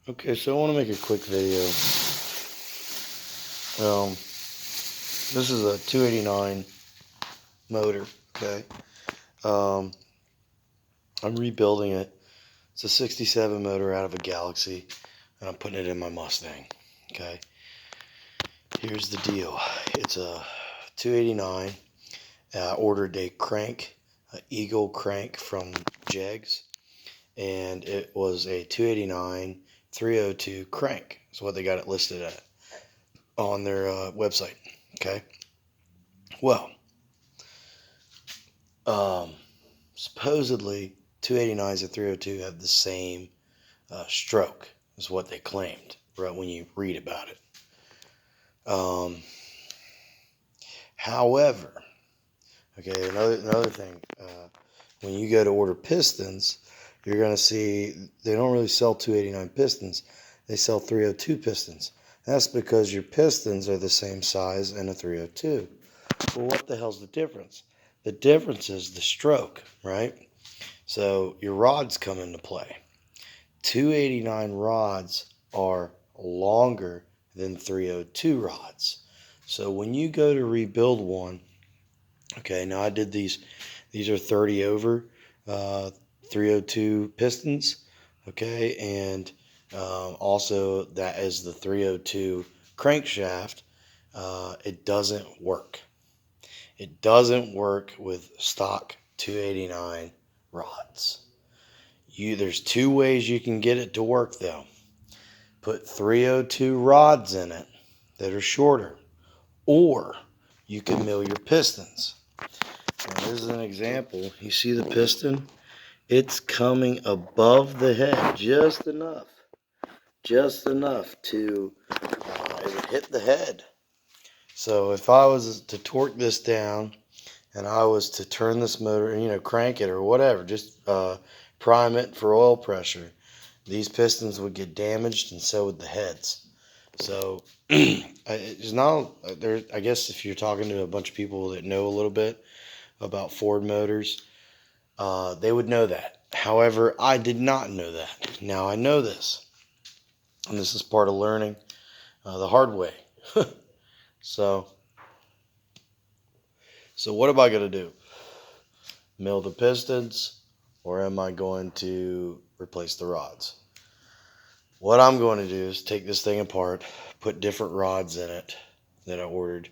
Okay, so I want to make a quick video. This is a 289 motor, okay? I'm rebuilding it. It's a 67 motor out of a Galaxy, and I'm putting it in my Mustang, okay? Here's the deal. It's a 289. Ordered a crank, an Eagle crank from Jegs, and it was a 289 302 crank. That's what they got it listed at on their website. Okay. Well, supposedly 289s and 302 have the same stroke, is what they claimed, right, when you read about it. However, okay, another thing, when you go to order pistons, you're going to see they don't really sell 289 pistons. They sell 302 pistons. That's because your pistons are the same size in a 302. Well, what the hell's the difference? The difference is the stroke, right? So your rods come into play. 289 rods are longer than 302 rods. So when you go to rebuild one, okay, now I did these are 30 over 302 pistons, okay, and also that is the 302 crankshaft. It doesn't work. It doesn't work with stock 289 rods. There's two ways you can get it to work though. Put 302 rods in it that are shorter, or you can mill your pistons. And this is an example. You see the piston? It's coming above the head just enough to it would hit the head. So if I was to torque this down and I was to turn this motor, crank it or whatever, just prime it for oil pressure, these pistons would get damaged, and so would the heads. So it's not there. I guess if you're talking to a bunch of people that know a little bit about Ford motors, they would know that. However, I did not know that. Now I know this, and this is part of learning the hard way. So what am I going to do? Mill the pistons, or am I going to replace the rods? What I'm going to do is take this thing apart, put different rods in it that I ordered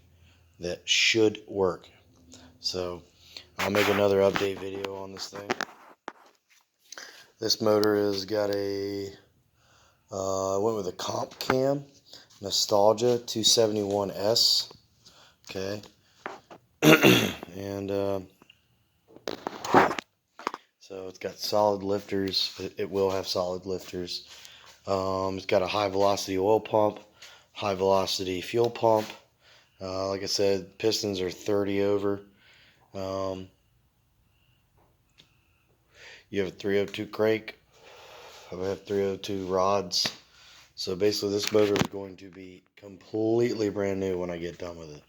that should work. So I'll make another update video on this thing. This motor has got I went with a comp cam, Nostalgia 271S, okay, and so it's got solid lifters. It will have solid lifters. It's got a high velocity oil pump, high velocity fuel pump. Like I said, pistons are 30 over. You have a 302 crank. I have 302 rods. So basically this motor is going to be completely brand new when I get done with it.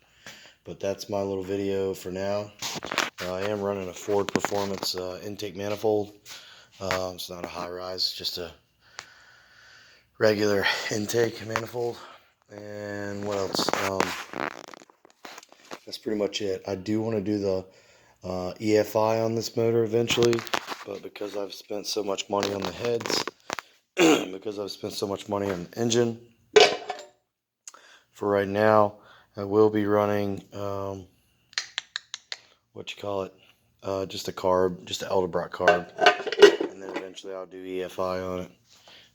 But that's my little video for now. I am running a Ford Performance intake manifold. It's not a high rise, it's just a regular intake manifold. And what else? That's pretty much it. I do want to do the EFI on this motor eventually, but because I've spent so much money on the heads, because I've spent so much money on the engine, for right now I will be running just a carb, just an Edelbrock carb, and then eventually I'll do EFI on it.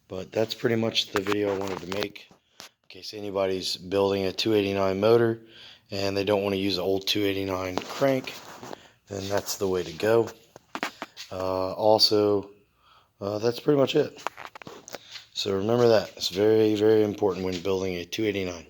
But that's pretty much the video I wanted to make. In case anybody's building a 289 motor and they don't want to use an old 289 crank, then that's the way to go. That's pretty much it. So remember that. It's very, very important when building a 289.